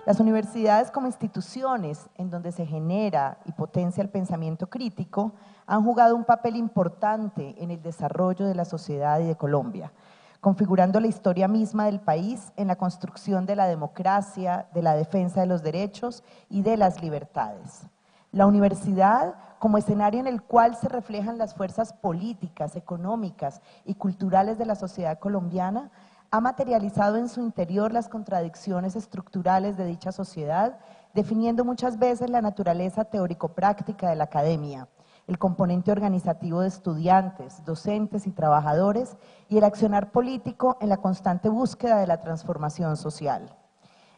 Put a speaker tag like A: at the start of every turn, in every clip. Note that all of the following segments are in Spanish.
A: Las universidades como instituciones en donde se genera y potencia el pensamiento crítico han jugado un papel importante en el desarrollo de la sociedad y de Colombia, configurando la historia misma del país en la construcción de la democracia, de la defensa de los derechos y de las libertades. La universidad, como escenario en el cual se reflejan las fuerzas políticas, económicas y culturales de la sociedad colombiana, ha materializado en su interior las contradicciones estructurales de dicha sociedad, definiendo muchas veces la naturaleza teórico-práctica de la academia, el componente organizativo de estudiantes, docentes y trabajadores, y el accionar político en la constante búsqueda de la transformación social.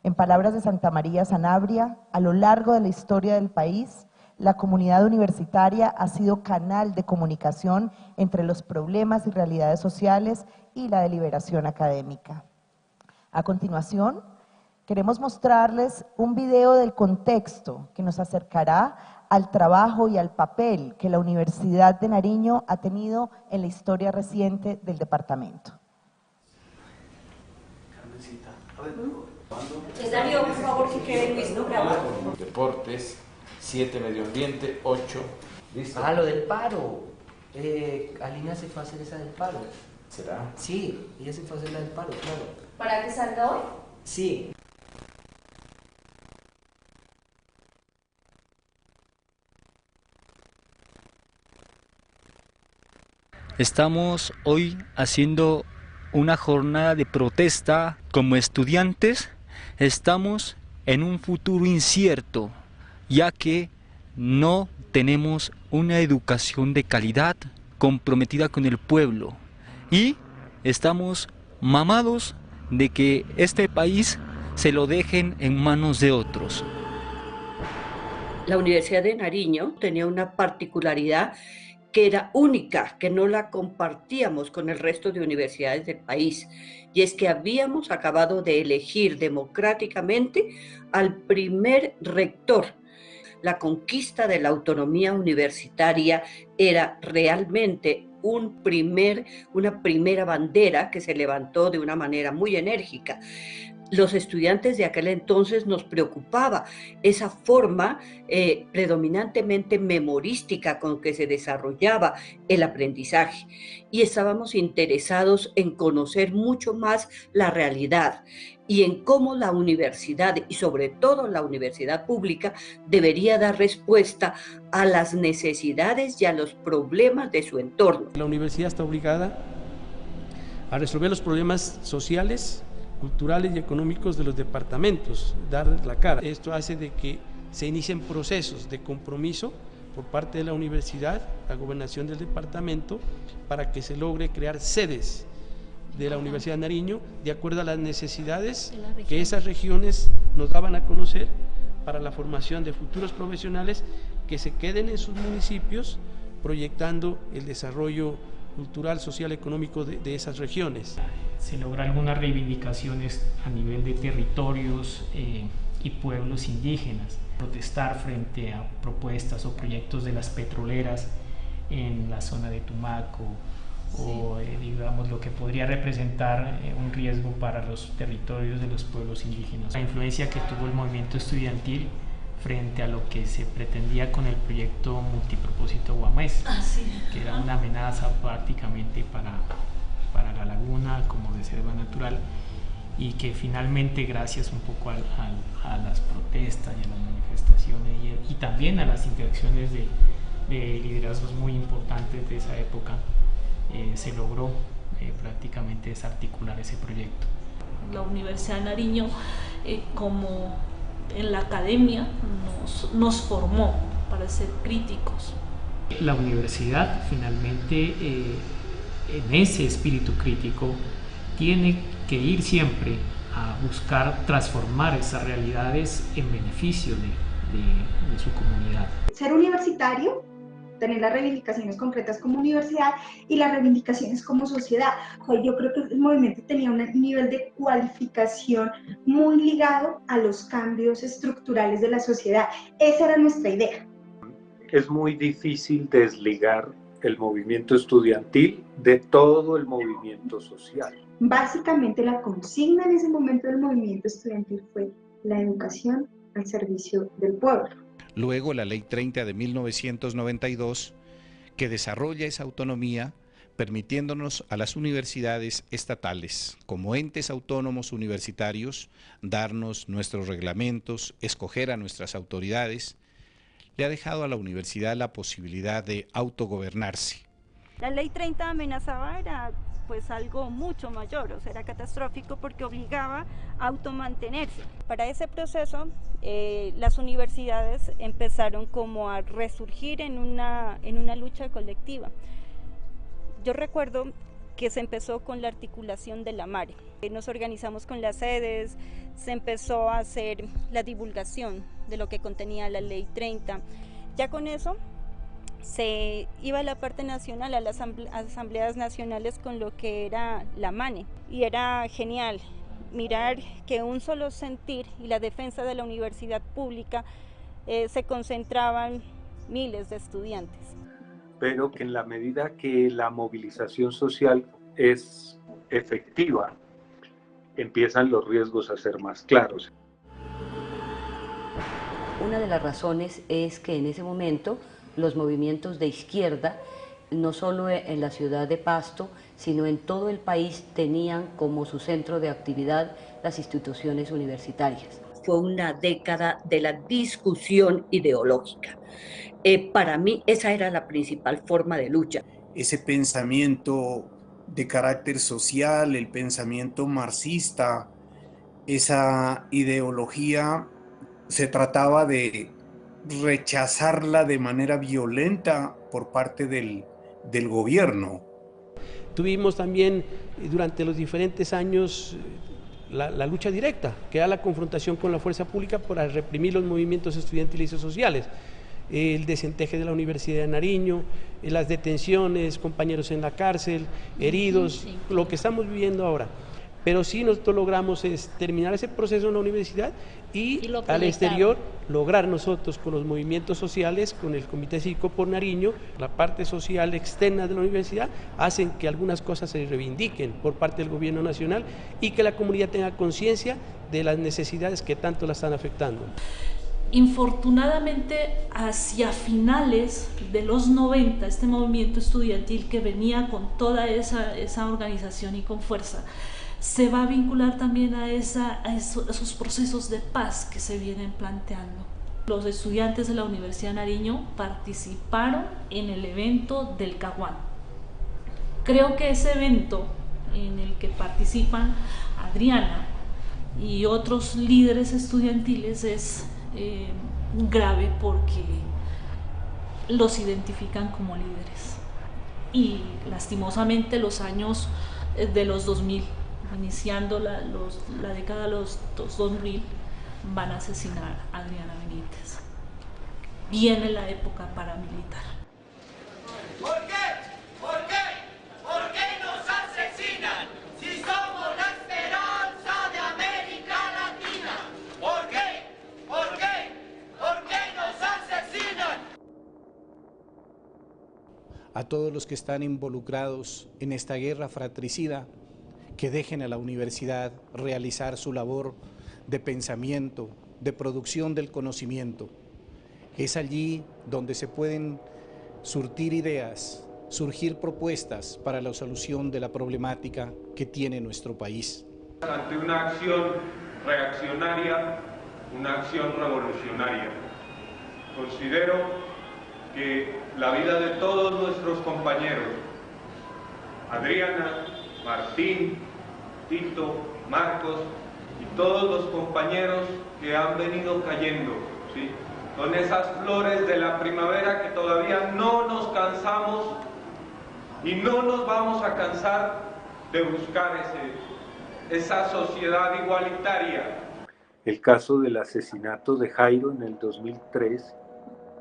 A: En palabras de Santa María Sanabria, a lo largo de la historia del país, la comunidad universitaria ha sido canal de comunicación entre los problemas y realidades sociales y la deliberación académica. A continuación, queremos mostrarles un video del contexto que nos acercará al trabajo y al papel que la Universidad de Nariño ha tenido en la historia reciente del departamento.
B: Darío, por favor, que quede Luis, ¿no? Grabado.
C: Deportes, 7 medio ambiente, 8. ¿Listo?
D: Ah, lo del paro. Alina se fue a hacer esa del paro.
C: ¿Será?
D: Sí, ella se fue a hacer la del paro, claro.
B: ¿Para que salga hoy?
D: Sí.
E: Estamos hoy haciendo una jornada de protesta como estudiantes. Estamos en un futuro incierto, ya que no tenemos una educación de calidad comprometida con el pueblo y estamos mamados de que este país se lo dejen en manos de otros.
F: La Universidad de Nariño tenía una particularidad que era única, que no la compartíamos con el resto de universidades del país, y es que habíamos acabado de elegir democráticamente al primer rector. La conquista de la autonomía universitaria era realmente una primera bandera que se levantó de una manera muy enérgica. Los estudiantes de aquel entonces nos preocupaba esa forma predominantemente memorística con que se desarrollaba el aprendizaje, y estábamos interesados en conocer mucho más la realidad y en cómo la universidad, y sobre todo la universidad pública, debería dar respuesta a las necesidades y a los problemas de su entorno.
G: La universidad está obligada a resolver los problemas sociales, culturales y económicos de los departamentos, dar la cara. Esto hace de que se inicien procesos de compromiso por parte de la universidad, la gobernación del departamento, para que se logre crear sedes de la Universidad de Nariño de acuerdo a las necesidades que esas regiones nos daban a conocer para la formación de futuros profesionales que se queden en sus municipios proyectando el desarrollo cultural, social, económico de esas regiones.
H: Se logran algunas reivindicaciones a nivel de territorios y pueblos indígenas, protestar frente a propuestas o proyectos de las petroleras en la zona de Tumaco, o digamos lo que podría representar un riesgo para los territorios de los pueblos indígenas. La influencia que tuvo el movimiento estudiantil frente a lo que se pretendía con el proyecto multipropósito Guamés, que era una amenaza prácticamente para la laguna como reserva natural, y que finalmente, gracias un poco a las protestas y a las manifestaciones y también a las interacciones de liderazgos muy importantes de esa época, se logró prácticamente desarticular ese proyecto.
I: La Universidad de Nariño, como en la academia, nos formó para ser críticos.
H: La universidad finalmente, en ese espíritu crítico, tiene que ir siempre a buscar transformar esas realidades en beneficio de su comunidad.
J: Ser universitario, tener las reivindicaciones concretas como universidad y las reivindicaciones como sociedad. Yo creo que el movimiento tenía un nivel de cualificación muy ligado a los cambios estructurales de la sociedad. Esa era nuestra idea.
K: Es muy difícil desligar el movimiento estudiantil de todo el movimiento social.
J: Básicamente la consigna en ese momento del movimiento estudiantil fue la educación al servicio del pueblo.
L: Luego la Ley 30 de 1992, que desarrolla esa autonomía, permitiéndonos a las universidades estatales, como entes autónomos universitarios, darnos nuestros reglamentos, escoger a nuestras autoridades, le ha dejado a la universidad la posibilidad de autogobernarse.
M: La Ley 30 amenazaba era pues algo mucho mayor, o sea, era catastrófico porque obligaba a automantenerse. Para ese proceso, las universidades empezaron como a resurgir en una lucha colectiva. Yo recuerdo que se empezó con la articulación de la MARE. Nos organizamos con las sedes, se empezó a hacer la divulgación de lo que contenía la Ley 30. Ya con eso se iba a la parte nacional, a las asambleas nacionales con lo que era la MANE. Y era genial mirar que un solo sentir y la defensa de la universidad pública se concentraban miles de estudiantes.
K: Pero que en la medida que la movilización social es efectiva, empiezan los riesgos a ser más claros.
F: Una de las razones es que en ese momento los movimientos de izquierda, no solo en la ciudad de Pasto, sino en todo el país, tenían como su centro de actividad las instituciones universitarias. Fue una década de la discusión ideológica. Para mí esa era la principal forma de lucha.
N: Ese pensamiento de carácter social, el pensamiento marxista, esa ideología, se trataba de rechazarla de manera violenta por parte del gobierno.
G: Tuvimos también durante los diferentes años la lucha directa, que era la confrontación con la fuerza pública para reprimir los movimientos estudiantiles y sociales. El desenteje de la Universidad de Nariño, las detenciones, compañeros en la cárcel, heridos, lo que estamos viviendo ahora. Pero sí nosotros logramos terminar ese proceso en la universidad y al exterior lograr nosotros con los movimientos sociales, con el Comité Cívico por Nariño, la parte social externa de la universidad, hacen que algunas cosas se reivindiquen por parte del gobierno nacional y que la comunidad tenga conciencia de las necesidades que tanto la están afectando.
I: Infortunadamente, hacia finales de los 90, este movimiento estudiantil que venía con toda esa organización y con fuerza, se va a vincular también a esos procesos de paz que se vienen planteando. Los estudiantes de la Universidad de Nariño participaron en el evento del Caguán. Creo que ese evento en el que participan Adriana y otros líderes estudiantiles es grave porque los identifican como líderes y lastimosamente los años de los 2000, iniciando la década de los 2000, van a asesinar a Adriana Benítez. Viene la época paramilitar.
O: ¿Por qué? ¿Por qué? ¿Por qué nos asesinan si somos la esperanza de América Latina? ¿Por qué? ¿Por qué? ¿Por qué nos asesinan?
L: A todos los que están involucrados en esta guerra fratricida, que dejen a la universidad realizar su labor de pensamiento, de producción del conocimiento. Es allí donde se pueden surtir ideas, surgir propuestas para la solución de la problemática que tiene nuestro país.
P: Ante una acción reaccionaria, una acción revolucionaria. Considero que la vida de todos nuestros compañeros, Adriana, Martín, Tito, Marcos y todos los compañeros que han venido cayendo, ¿sí? Con esas flores de la primavera que todavía no nos cansamos y no nos vamos a cansar de buscar esa sociedad igualitaria.
K: El caso del asesinato de Jairo en el 2003,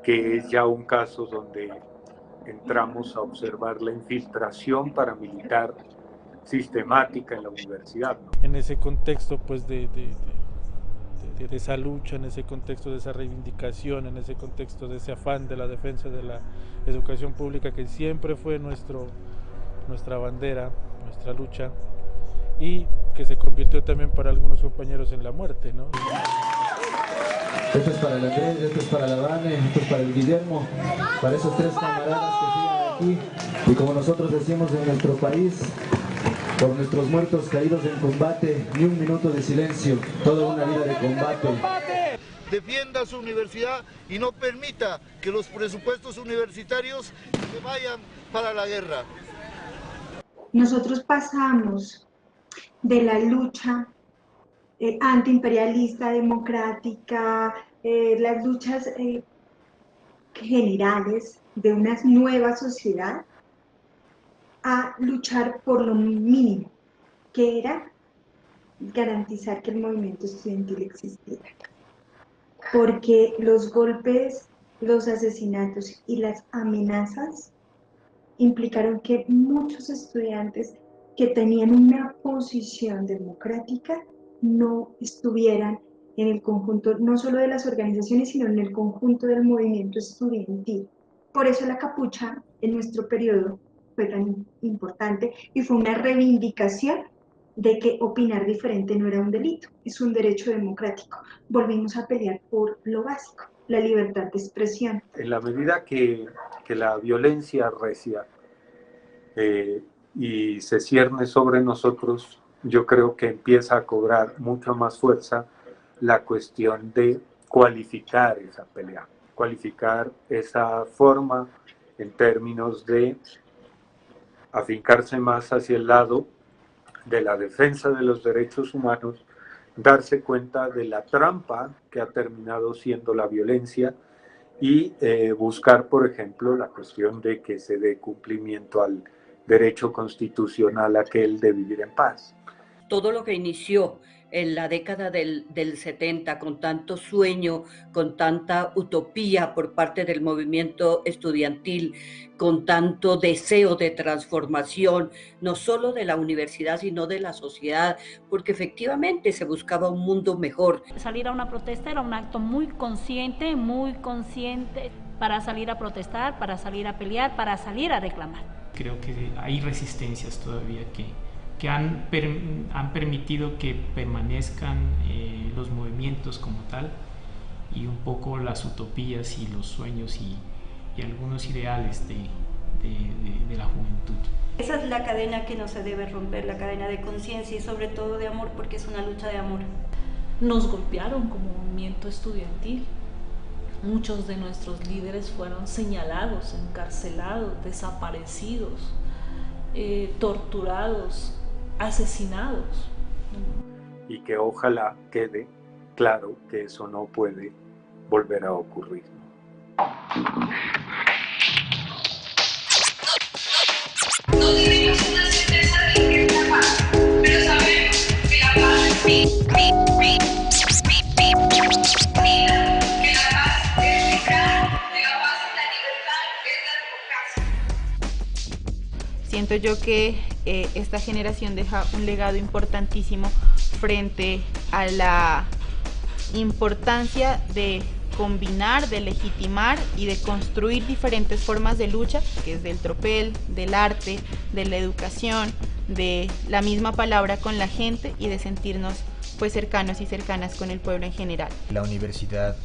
K: que es ya un caso donde entramos a observar la infiltración paramilitar sistemática en la universidad, ¿no?
Q: En ese contexto pues de esa lucha, en ese contexto de esa reivindicación, en ese contexto de ese afán de la defensa de la educación pública que siempre fue nuestra bandera, nuestra lucha, y que se convirtió también para algunos compañeros en la muerte, ¿no?
R: Esto es para el Andrés, esto es para la Vane, esto es para el Guillermo, para esos 3 camaradas que siguen aquí. Y como nosotros decimos en nuestro país, por nuestros muertos caídos en combate, ni un minuto de silencio, toda una vida de combate.
S: Defienda su universidad y no permita que los presupuestos universitarios se vayan para la guerra.
J: Nosotros pasamos de la lucha antiimperialista, democrática, las luchas generales de una nueva sociedad, a luchar por lo mínimo, que era garantizar que el movimiento estudiantil existiera. Porque los golpes, los asesinatos y las amenazas implicaron que muchos estudiantes que tenían una posición democrática no estuvieran en el conjunto, no solo de las organizaciones, sino en el conjunto del movimiento estudiantil. Por eso la capucha en nuestro periodo fue tan importante y fue una reivindicación de que opinar diferente no era un delito, es un derecho democrático. Volvimos a pelear por lo básico, la libertad de expresión.
K: En la medida que la violencia arrecia y se cierne sobre nosotros, yo creo que empieza a cobrar mucha más fuerza la cuestión de cualificar esa pelea, cualificar esa forma en términos de afincarse más hacia el lado de la defensa de los derechos humanos, darse cuenta de la trampa que ha terminado siendo la violencia y buscar, por ejemplo, la cuestión de que se dé cumplimiento al derecho constitucional aquel de vivir en paz.
F: Todo lo que inició en la década del 70 con tanto sueño, con tanta utopía por parte del movimiento estudiantil, con tanto deseo de transformación, no solo de la universidad, sino de la sociedad, porque efectivamente se buscaba un mundo mejor.
I: Salir a una protesta era un acto muy consciente para salir a protestar, para salir a pelear, para salir a reclamar.
H: Creo que hay resistencias todavía que han permitido que permanezcan los movimientos como tal y un poco las utopías y los sueños y algunos ideales de la juventud.
M: Esa es la cadena que no se debe romper, la cadena de conciencia y sobre todo de amor, porque es una lucha de amor.
I: Nos golpearon como movimiento estudiantil. Muchos de nuestros líderes fueron señalados, encarcelados, desaparecidos, torturados, asesinados.
K: Y que ojalá quede claro que eso no puede volver a ocurrir.
O: No tenemos una certeza de que es la paz, pero sabemos que la paz que la paz es libertad, que la paz es la libertad, es la democracia.
T: Siento yo que esta generación deja un legado importantísimo frente a la importancia de combinar, de legitimar y de construir diferentes formas de lucha, que es del tropel, del arte, de la educación, de la misma palabra con la gente y de sentirnos pues cercanos y cercanas con el pueblo en general.
U: La universidad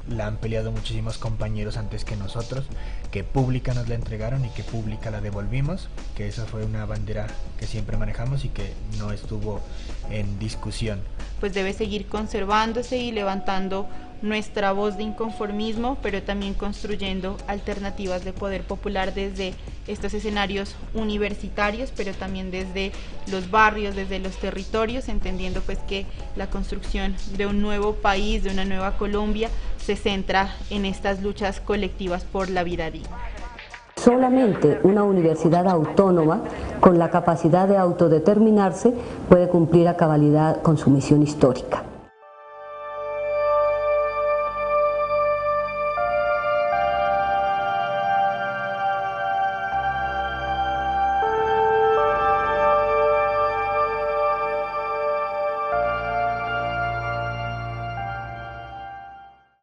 U: la han peleado muchísimos compañeros antes que nosotros, que pública nos la entregaron y que pública la devolvimos, que esa fue una bandera que siempre manejamos y que no estuvo en discusión.
T: Pues debe seguir conservándose y levantando nuestra voz de inconformismo, pero también construyendo alternativas de poder popular desde estos escenarios universitarios, pero también desde los barrios, desde los territorios, entendiendo pues que la construcción de un nuevo país, de una nueva Colombia, se centra en estas luchas colectivas por la vida digna.
V: Solamente una universidad autónoma con la capacidad de autodeterminarse puede cumplir a cabalidad con su misión histórica.